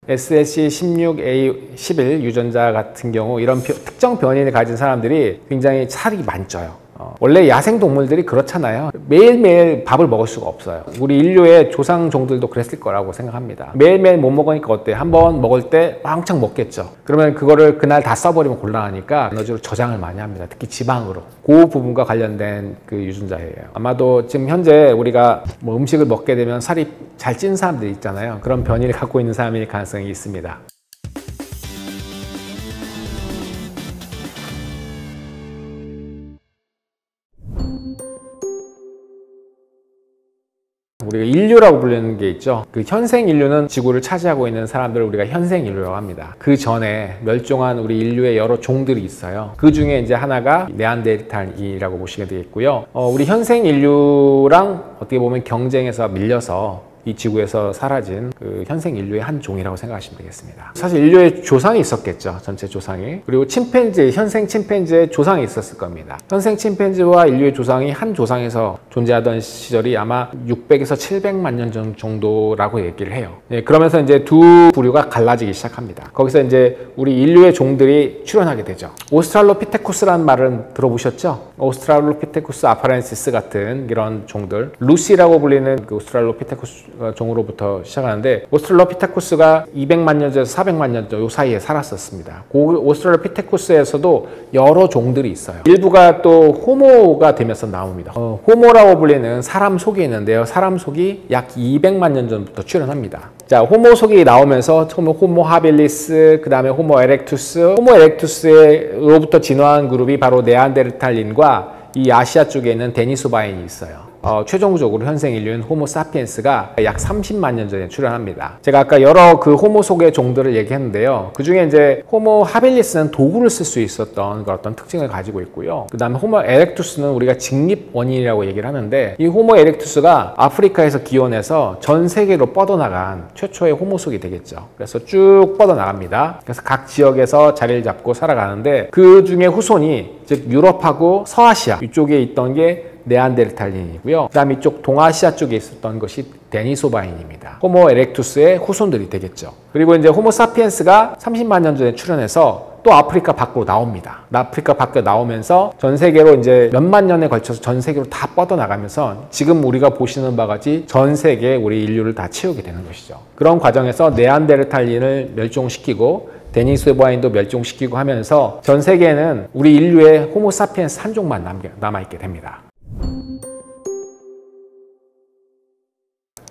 SLC16A11 유전자 같은 경우 이런 특정 변이를 가진 사람들이 굉장히 살이 많이 쪄요. 원래 야생동물들이 그렇잖아요. 매일매일 밥을 먹을 수가 없어요. 우리 인류의 조상종들도 그랬을 거라고 생각합니다. 매일매일 못 먹으니까 어때? 한번 먹을 때 왕창 먹겠죠. 그러면 그거를 그날 다 써버리면 곤란하니까 에너지로 저장을 많이 합니다. 특히 지방으로. 그 부분과 관련된 그 유전자예요. 아마도 지금 현재 우리가 뭐 음식을 먹게 되면 살이 잘 찌는 사람들이 있잖아요. 그런 변이를 갖고 있는 사람일 가능성이 있습니다. 우리가 인류라고 부르는 게 있죠. 그 현생 인류는 지구를 차지하고 있는 사람들을 우리가 현생 인류라고 합니다. 그 전에 멸종한 우리 인류의 여러 종들이 있어요. 그 중에 이제 하나가 네안데르탈인이라고 보시면 되겠고요. 우리 현생 인류랑 어떻게 보면 경쟁에서 밀려서 이 지구에서 사라진 그 현생 인류의 한 종이라고 생각하시면 되겠습니다. 사실 인류의 조상이 있었겠죠. 전체 조상이. 그리고 침팬지, 현생 침팬지의 조상이 있었을 겁니다. 현생 침팬지와 인류의 조상이 한 조상에서 존재하던 시절이 아마 600에서 700만 년 정도라고 얘기를 해요. 네, 그러면서 이제 두 부류가 갈라지기 시작합니다. 거기서 이제 우리 인류의 종들이 출현하게 되죠. 오스트랄로피테쿠스라는 말은 들어보셨죠? 오스트랄로피테쿠스 아파렌시스 같은 이런 종들, 루시라고 불리는 그 오스트랄로피테쿠스 종으로부터 시작하는데, 오스트랄로피테쿠스가 200만 년 전에서 400만 년 전 요 사이에 살았었습니다. 그 오스트랄로피테쿠스에서도 여러 종들이 있어요. 일부가 또 호모가 되면서 나옵니다. 호모라고 불리는 사람 속이 있는데요. 사람 속이 약 200만 년 전부터 출현합니다. 자, 호모 속이 나오면서 처음에 호모 하빌리스, 그 다음에 호모 에렉투스, 호모 에렉투스로부터 진화한 그룹이 바로 네안데르탈린과 이 아시아 쪽에 있는 데니소바인이 있어요. 최종적으로 현생 인류인 호모 사피엔스가 약 30만 년 전에 출현합니다. 제가 아까 여러 그 호모 속의 종들을 얘기했는데요. 그 중에 이제 호모 하빌리스는 도구를 쓸 수 있었던 그 어떤 특징을 가지고 있고요. 그 다음에 호모 에렉투스는 우리가 직립 원인이라고 얘기를 하는데, 이 호모 에렉투스가 아프리카에서 기원해서 전 세계로 뻗어나간 최초의 호모 속이 되겠죠. 그래서 쭉 뻗어나갑니다. 그래서 각 지역에서 자리를 잡고 살아가는데, 그 중에 후손이 즉 유럽하고 서아시아 이쪽에 있던 게 네안데르탈린이고요. 그 다음 이쪽 동아시아 쪽에 있었던 것이 데니소바인입니다. 호모 에렉투스의 후손들이 되겠죠. 그리고 이제 호모 사피엔스가 30만 년 전에 출현해서 또 아프리카 밖으로 나옵니다. 아프리카 밖으로 나오면서 전 세계로 이제 몇만 년에 걸쳐서 전 세계로 다 뻗어나가면서 지금 우리가 보시는 바와 같이 전 세계 우리 인류를 다 채우게 되는 것이죠. 그런 과정에서 네안데르탈린을 멸종시키고 데니소바인도 멸종시키고 하면서 전 세계에는 우리 인류의 호모 사피엔스 한 종만 남아있게 됩니다.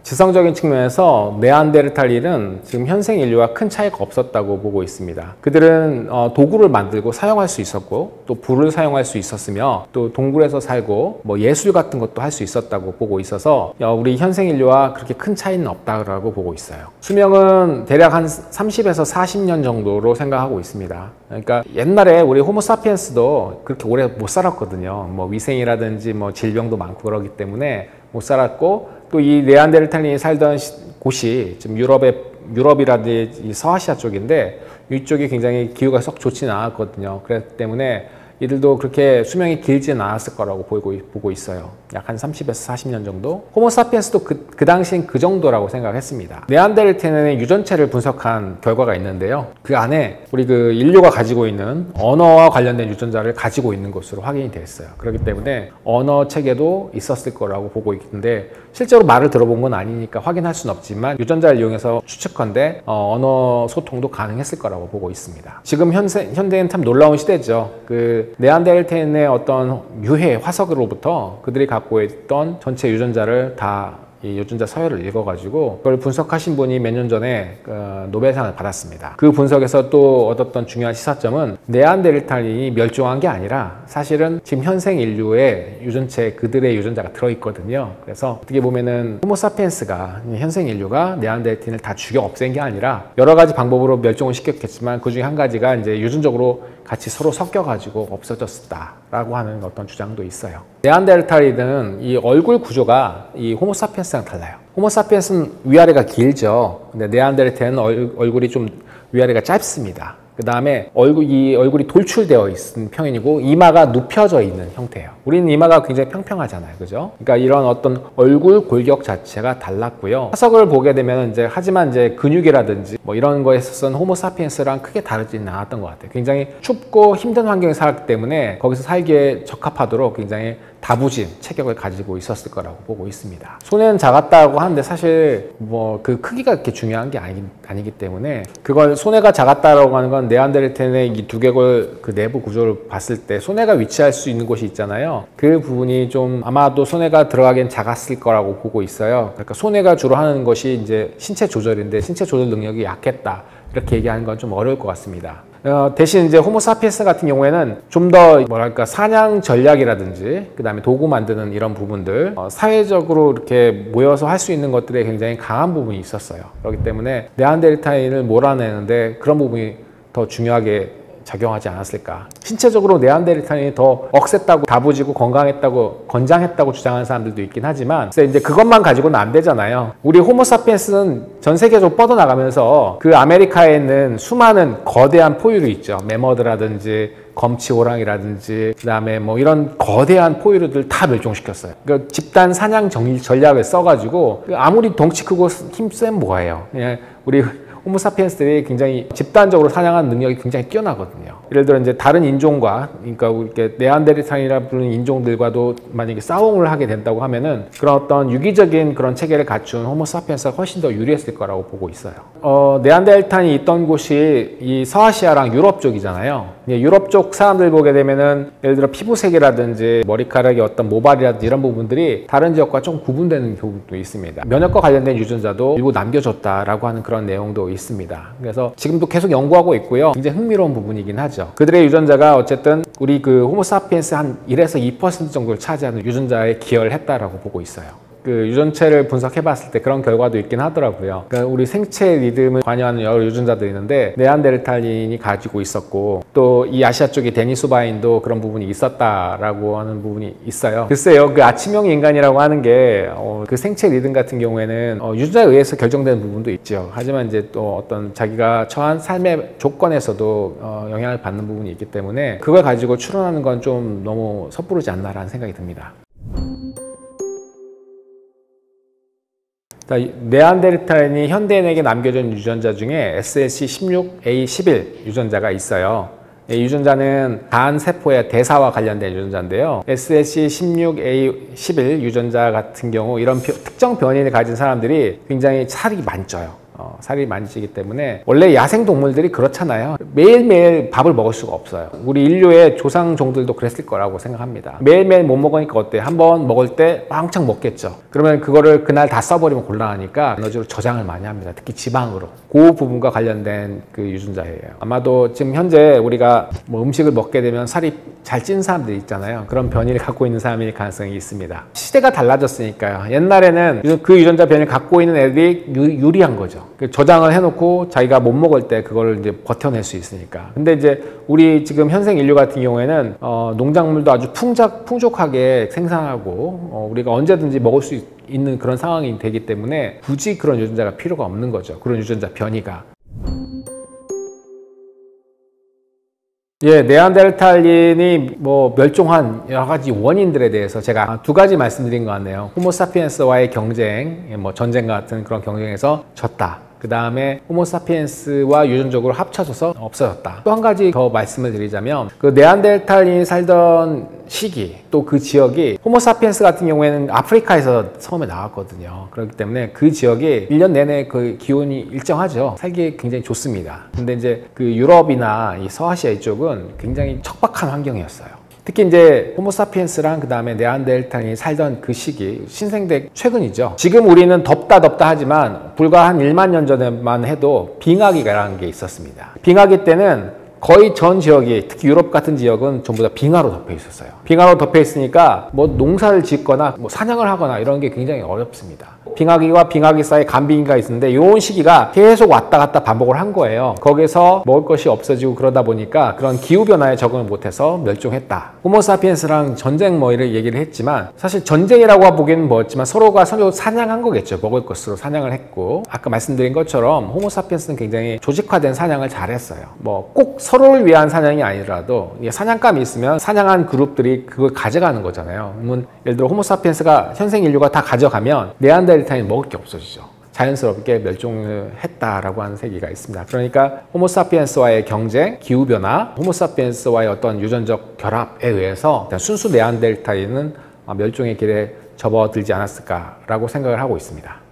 지성적인 측면에서 네안데르탈린은 지금 현생 인류와 큰 차이가 없었다고 보고 있습니다. 그들은 도구를 만들고 사용할 수 있었고, 또 불을 사용할 수 있었으며, 또 동굴에서 살고 뭐 예술 같은 것도 할 수 있었다고 보고 있어서 우리 현생 인류와 그렇게 큰 차이는 없다고 보고 있어요. 수명은 대략 한 30에서 40년 정도로 생각하고 있습니다. 그러니까 옛날에 우리 호모 사피엔스도 그렇게 오래 못 살았거든요. 뭐 위생이라든지 뭐 질병도 많고 그러기 때문에 못 살았고, 또 이 네안데르탈린이 살던 곳이 지금 유럽이라든지 서아시아 쪽인데, 이쪽이 굉장히 기후가 썩 좋지는 않았거든요. 그렇기 때문에 이들도 그렇게 수명이 길지는 않았을 거라고 보고 있어요. 약 한 30에서 40년 정도. 호모 사피엔스도 그 당시엔 그 정도라고 생각했습니다. 네안데르탈린의 유전체를 분석한 결과가 있는데요. 그 안에 우리 그 인류가 가지고 있는 언어와 관련된 유전자를 가지고 있는 것으로 확인이 됐어요. 그렇기 때문에 언어 체계도 있었을 거라고 보고 있는데, 실제로 말을 들어본 건 아니니까 확인할 수는 없지만 유전자를 이용해서 추측컨대 언어 소통도 가능했을 거라고 보고 있습니다. 지금 현대는 참 놀라운 시대죠. 그 네안데르탈린의 어떤 유해 화석으로부터 그들이 갖고 있던 전체 유전자를 다 이 유전자 서열을 읽어가지고 그걸 분석하신 분이 몇 년 전에 노벨상을 받았습니다. 그 분석에서 또 얻었던 중요한 시사점은 네안데르탈린이 멸종한 게 아니라 사실은 지금 현생 인류의 유전체, 그들의 유전자가 들어있거든요. 그래서 어떻게 보면은 호모 사피엔스가, 현생 인류가 네안데르탈린을 다 죽여 없앤 게 아니라 여러 가지 방법으로 멸종을 시켰겠지만 그 중에 한 가지가 이제 유전적으로 같이 서로 섞여가지고 없어졌다라고 하는 어떤 주장도 있어요. 네안데르탈린은 이 얼굴 구조가 이 호모 사피엔스랑 달라요. 호모 사피엔스는 위아래가 길죠. 근데 네안데르탈린은 얼굴이 좀 위아래가 짧습니다. 그 다음에 이 얼굴이 돌출되어 있는 평행이고 이마가 눕혀져 있는 형태예요. 우리는 이마가 굉장히 평평하잖아요, 그죠? 그러니까 이런 어떤 얼굴 골격 자체가 달랐고요. 화석을 보게 되면 하지만 근육이라든지 뭐 이런 거에 있어서는 호모사피엔스랑 크게 다르지는 않았던 것 같아요. 굉장히 춥고 힘든 환경에 살았기 때문에 거기서 살기에 적합하도록 굉장히 다부진 체격을 가지고 있었을 거라고 보고 있습니다. 손에는 작았다고 하는데 사실 뭐 그 크기가 그렇게 중요한 게 아니기 때문에 그걸 손해가 작았다라고 하는 건 네안데르탈의 이 두개골 그 내부 구조를 봤을 때 손해가 위치할 수 있는 곳이 있잖아요. 그 부분이 좀 아마도 손해가 들어가기엔 작았을 거라고 보고 있어요. 그러니까 손해가 주로 하는 것이 신체 조절인데 신체 조절 능력이 약했다. 이렇게 얘기하는 건 좀 어려울 것 같습니다. 대신 호모사피엔스 같은 경우에는 좀 더 뭐랄까 사냥 전략이라든지 그 다음에 도구 만드는 이런 부분들 사회적으로 이렇게 모여서 할 수 있는 것들에 굉장히 강한 부분이 있었어요. 그렇기 때문에 네안데르탈인을 몰아내는데 그런 부분이 더 중요하게 작용하지 않았을까. 신체적으로 네안데르탈인이 더 억셌다고 다부지고 건장했다고 주장하는 사람들도 있긴 하지만 이제 그것만 가지고는 안 되잖아요. 우리 호모사피엔스는 전 세계적으로 뻗어나가면서 그 아메리카에 있는 수많은 거대한 포유류 있죠. 매머드라든지 검치 호랑이라든지 그다음에 뭐 이런 거대한 포유류들 다 멸종시켰어요. 그러니까 집단 사냥 전략을 써가지고 아무리 덩치 크고 힘센 뭐예요. 그냥 우리 호모사피엔스들이 굉장히 집단적으로 사냥하는 능력이 굉장히 뛰어나거든요. 예를 들어 다른 인종과, 그러니까 이렇게 네안데르탈이라 부르는 인종들과도 만약에 싸움을 하게 된다고 하면은 그런 어떤 유기적인 그런 체계를 갖춘 호모사피엔스가 훨씬 더 유리했을 거라고 보고 있어요. 네안데르탈이 있던 곳이 이 서아시아랑 유럽 쪽이잖아요. 유럽 쪽 사람들 보게 되면은 예를 들어 피부색이라든지 머리카락의 어떤 모발이라든지 이런 부분들이 다른 지역과 좀 구분되는 부분도 있습니다. 면역과 관련된 유전자도 일부 남겨줬다라고 하는 그런 내용도 있습니다. 그래서 지금도 계속 연구하고 있고요. 굉장히 흥미로운 부분이긴 하죠. 그들의 유전자가 어쨌든 우리 그 호모사피엔스 한 1에서 2% 정도를 차지하는 유전자에 기여를 했다라고 보고 있어요. 그 유전체를 분석해 봤을 때 그런 결과도 있긴 하더라고요. 그러니까 우리 생체 리듬을 관여하는 여러 유전자들이 있는데 네안데르탈인이 가지고 있었고 또 이 아시아 쪽에 데니소바인도 그런 부분이 있었다라고 하는 부분이 있어요. 글쎄요, 그 아침형 인간이라고 하는 게 그 생체 리듬 같은 경우에는 유전자에 의해서 결정되는 부분도 있죠. 하지만 또 어떤 자기가 처한 삶의 조건에서도 영향을 받는 부분이 있기 때문에 그걸 가지고 추론하는 건 좀 너무 섣부르지 않나라는 생각이 듭니다. 네안데르탈인이 현대인에게 남겨준 유전자 중에 SLC16A11 유전자가 있어요. 이 유전자는 간 세포의 대사와 관련된 유전자인데요. SLC16A11 유전자 같은 경우 이런 특정 변이를 가진 사람들이 굉장히 살이 많이 쪄요. 살이 많이 찌기 때문에 원래 야생동물들이 그렇잖아요. 매일매일 밥을 먹을 수가 없어요. 우리 인류의 조상종들도 그랬을 거라고 생각합니다. 매일매일 못 먹으니까 어때? 한번 먹을 때 왕창 먹겠죠. 그러면 그거를 그날 다 써버리면 곤란하니까 에너지로 저장을 많이 합니다. 특히 지방으로. 그 부분과 관련된 그 유전자예요. 아마도 지금 현재 우리가 뭐 음식을 먹게 되면 살이 잘 찐 사람들이 있잖아요. 그런 변이를 갖고 있는 사람일 가능성이 있습니다. 시대가 달라졌으니까요. 옛날에는 그 유전자 변이를 갖고 있는 애들이 유리한 거죠. 저장을 해놓고 자기가 못 먹을 때 그거를 이제 버텨낼 수 있으니까. 근데 우리 지금 현생 인류 같은 경우에는 농작물도 아주 풍족하게 생산하고 우리가 언제든지 먹을 수 있는 그런 상황이 되기 때문에 굳이 그런 유전자가 필요가 없는 거죠. 그런 유전자 변이가. 네안데르탈인이 멸종한 여러 가지 원인들에 대해서 제가 두 가지 말씀드린 것 같네요. 호모사피엔스와의 경쟁, 전쟁 같은 그런 경쟁에서 졌다. 그 다음에 호모사피엔스와 유전적으로 합쳐져서 없어졌다. 또 한 가지 더 말씀을 드리자면 그 네안데르탈인이 살던 시기 또 그 지역이 호모사피엔스 같은 경우에는 아프리카에서 처음에 나왔거든요. 그렇기 때문에 그 지역이 1년 내내 그 기온이 일정하죠. 살기 굉장히 좋습니다. 근데 그 유럽이나 이 서아시아 이쪽은 굉장히 척박한 환경이었어요. 특히 호모사피엔스랑 그 다음에 네안데르탈인이 살던 그 시기, 신생대 최근이죠. 지금 우리는 덥다 하지만 불과 한 1만 년 전에만 해도 빙하기라는 게 있었습니다. 빙하기 때는 거의 전 지역이, 특히 유럽 같은 지역은 전부 다 빙하로 덮여 있었어요. 빙하로 덮여 있으니까 농사를 짓거나 사냥을 하거나 이런 게 굉장히 어렵습니다. 빙하기와 빙하기 사이에 간빙기가 있는데 이런 시기가 계속 왔다 갔다 반복을 한 거예요. 거기서 먹을 것이 없어지고 그러다 보니까 그런 기후변화에 적응을 못해서 멸종했다. 호모사피엔스랑 전쟁 뭐 이렇게 얘기를 했지만 사실 전쟁이라고 보기에는 뭐였지만 서로가 서로 사냥한 거겠죠. 먹을 것으로 사냥을 했고 아까 말씀드린 것처럼 호모사피엔스는 굉장히 조직화된 사냥을 잘했어요. 뭐 꼭 서로를 위한 사냥이 아니라도 사냥감이 있으면 사냥한 그룹들이 그걸 가져가는 거잖아요. 그러면 예를 들어 호모사피엔스가 현생 인류가 다 가져가면 네안데르탈인이 먹을 게 없어지죠. 자연스럽게 멸종을 했다라고 하는 세계가 있습니다. 그러니까 호모사피엔스와의 경쟁, 기후변화, 호모사피엔스와의 어떤 유전적 결합에 의해서 순수 네안데르탈인은 멸종의 길에 접어들지 않았을까라고 생각을 하고 있습니다.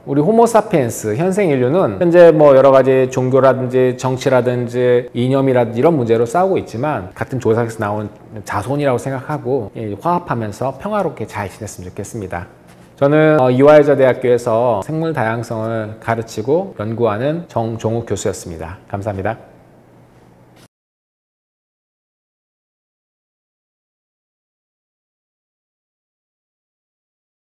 우리 호모사피엔스 현생 인류는 현재 뭐 여러 가지 종교라든지 정치라든지 이념이라든지 이런 문제로 싸우고 있지만 같은 조상에서 나온 자손이라고 생각하고 화합하면서 평화롭게 잘 지냈으면 좋겠습니다. 저는 이화여자 대학교에서 생물 다양성을 가르치고 연구하는 정종욱 교수였습니다. 감사합니다.